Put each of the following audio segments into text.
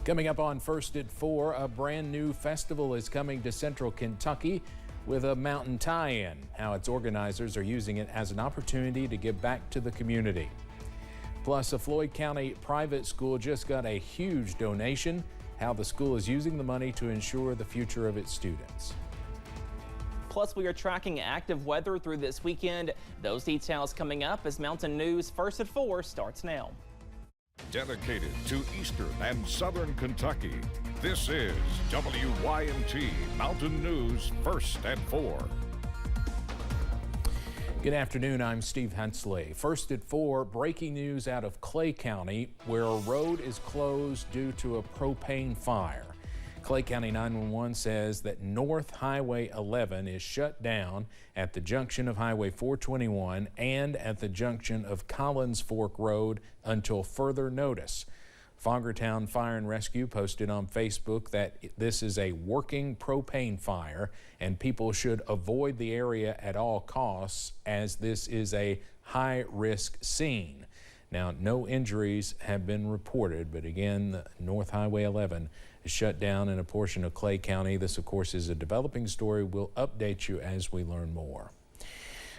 Coming up on First at 4, a brand new festival is coming to Central Kentucky with a mountain tie-in. How its organizers are using it as an opportunity to give back to the community. Plus, a Floyd County private school just got a huge donation. How the school is using the money to ensure the future of its students. Plus, we are tracking active weather through this weekend. Those details coming up as Mountain News First at 4 starts now. Dedicated to Eastern and Southern Kentucky, this is WYMT Mountain News First at 4. Good afternoon, I'm Steve Hensley. First at 4, breaking news out of Clay County, where a road is closed due to a propane fire. Clay County 911 says that North Highway 11 is shut down at the junction of Highway 421 and at the junction of Collins Fork Road until further notice. Foggertown Fire and Rescue posted on Facebook that this is a working propane fire and people should avoid the area at all costs as this is a high-risk scene. Now, no injuries have been reported, but again, North Highway 11 is shut down in a portion of Clay County. This, of course, is a developing story. We'll update you as we learn more.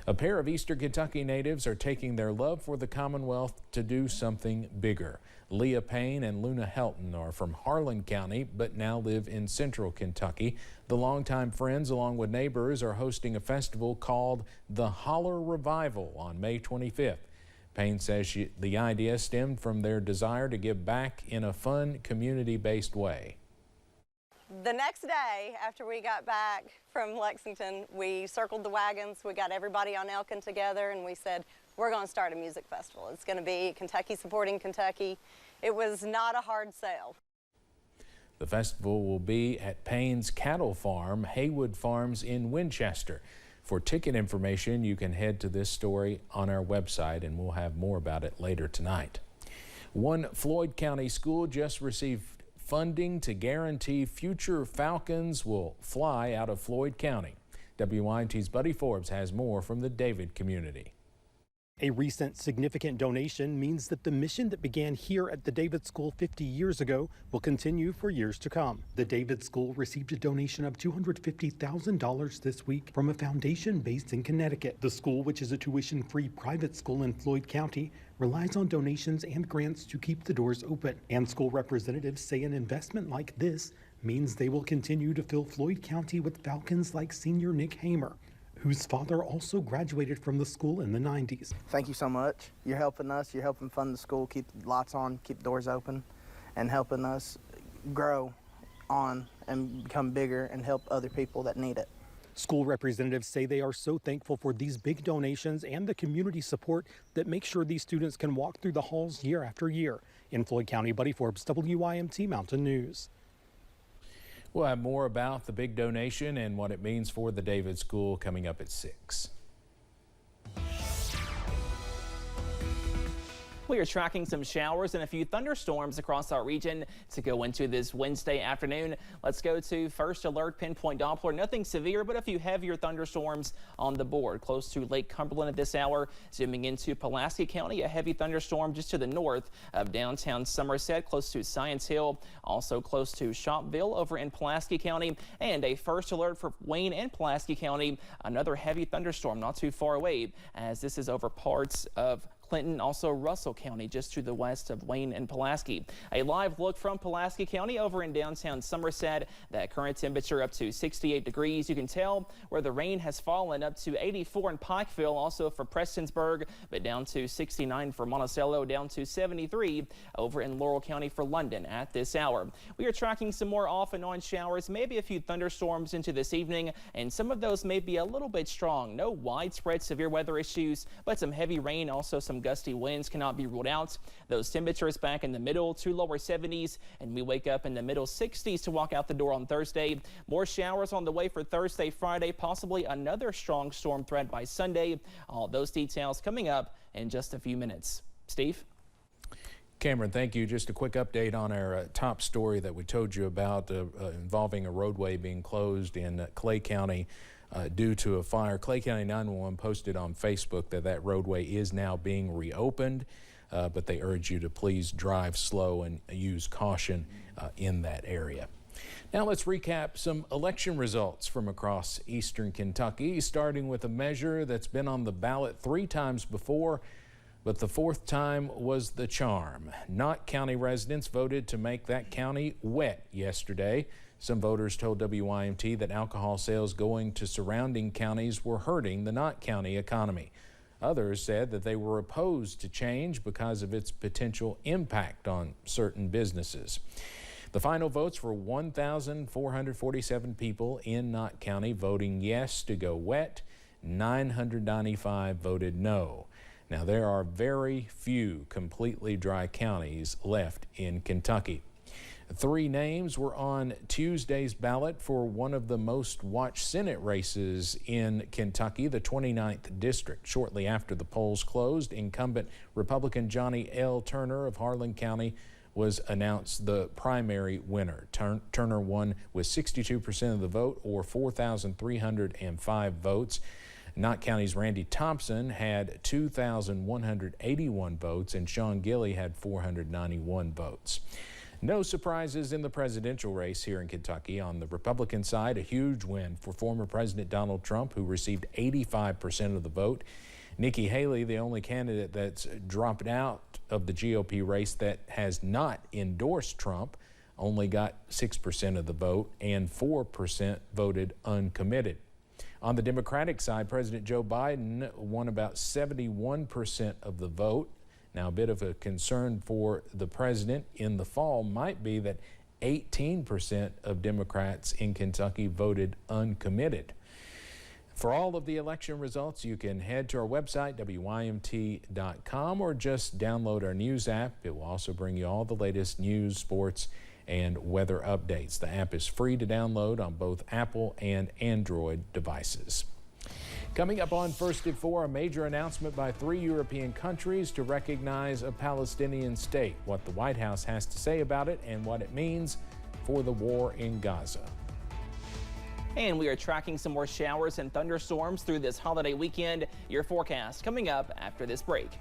A pair of Eastern Kentucky natives are taking their love for the Commonwealth to do something bigger. Leah Payne and Luna Helton are from Harlan County, but now live in Central Kentucky. The longtime friends, along with neighbors, are hosting a festival called the Holler Revival on May 25th. Payne says the idea stemmed from their desire to give back in a fun, community-based way. The next day after we got back from Lexington, we circled the wagons, we got everybody on Elkin together, and we said, we're going to start a music festival. It's going to be Kentucky supporting Kentucky. It was not a hard sell. The festival will be at Payne's cattle farm, Haywood Farms in Winchester. For ticket information, you can head to this story on our website, and we'll have more about it later tonight. One Floyd County school just received funding to guarantee future Falcons will fly out of Floyd County. WYMT's Buddy Forbes has more from the David community. A recent significant donation means that the mission that began here at the David School 50 years ago will continue for years to come. The David School received a donation of $250,000 this week from a foundation based in Connecticut. The school, which is a tuition-free private school in Floyd County, relies on donations and grants to keep the doors open. And school representatives say an investment like this means they will continue to fill Floyd County with Falcons like senior Nick Hamer, whose father also graduated from the school in the 90s. Thank you so much. You're helping us. You're helping fund the school, keep the lights on, keep doors open, and helping us grow on and become bigger and help other people that need it. School representatives say they are so thankful for these big donations and the community support that makes sure these students can walk through the halls year after year. In Floyd County, Buddy Forbes, WYMT Mountain News. We'll have more about the big donation and what it means for the David School coming up at 6. We are tracking some showers and a few thunderstorms across our region to go into this Wednesday afternoon. Let's go to first alert pinpoint Doppler. Nothing severe, but a few heavier thunderstorms on the board close to Lake Cumberland at this hour. Zooming into Pulaski County, a heavy thunderstorm just to the north of downtown Somerset, close to Science Hill, also close to Shopville over in Pulaski County, and a first alert for Wayne and Pulaski County. Another heavy thunderstorm not too far away, as this is over parts of Clinton, also Russell County, just to the west of Wayne and Pulaski. A live look from Pulaski County over in downtown Somerset. That current temperature up to 68 degrees. You can tell where the rain has fallen, up to 84 in Pikeville, also for Prestonsburg, but down to 69 for Monticello, down to 73 over in Laurel County for London at this hour. We are tracking some more off and on showers, maybe a few thunderstorms into this evening, and some of those may be a little bit strong. No widespread severe weather issues, but some heavy rain, also some gusty winds cannot be ruled out. Those temperatures back in the middle to lower 70s, and we wake up in the middle 60s to walk out the door on Thursday. More showers on the way for Thursday, Friday, possibly another strong storm threat by Sunday. All those details coming up in just a few minutes. Steve? Cameron, thank you. Just a quick update on our top story that we told you about involving a roadway being closed in Clay County due to a fire. Clay County 911 posted on Facebook that roadway is now being reopened. but they urge you to please drive slow and use caution in that area. Now let's recap some election results from across eastern Kentucky, starting with a measure that's been on the ballot 3 times before, but the 4th time was the charm. Knott County residents voted to make that county wet yesterday. Some voters told WYMT that alcohol sales going to surrounding counties were hurting the Knott County economy. Others said that they were opposed to change because of its potential impact on certain businesses. The final votes were 1,447 people in Knott County voting yes to go wet. 995 voted no. Now, there are very few completely dry counties left in Kentucky. 3 names were on Tuesday's ballot for one of the most watched Senate races in Kentucky, the 29th District. Shortly after the polls closed, incumbent Republican Johnny L. Turner of Harlan County was announced the primary winner. Turner won with 62% of the vote, or 4,305 votes. Knott County's Randy Thompson had 2,181 votes, and Sean Gilley had 491 votes. No surprises in the presidential race here in Kentucky. On the Republican side, a huge win for former President Donald Trump, who received 85% of the vote. Nikki Haley, the only candidate that's dropped out of the GOP race that has not endorsed Trump, only got 6% of the vote, and 4% voted uncommitted. On the Democratic side, President Joe Biden won about 71% of the vote. Now, a bit of a concern for the president in the fall might be that 18% of Democrats in Kentucky voted uncommitted. For all of the election results, you can head to our website, WYMT.com, or just download our news app. It will also bring you all the latest news, sports, and weather updates. The app is free to download on both Apple and Android devices. Coming up on First at 4, a major announcement by 3 European countries to recognize a Palestinian state, what the White House has to say about it, and what it means for the war in Gaza. And we are tracking some more showers and thunderstorms through this holiday weekend. Your forecast coming up after this break.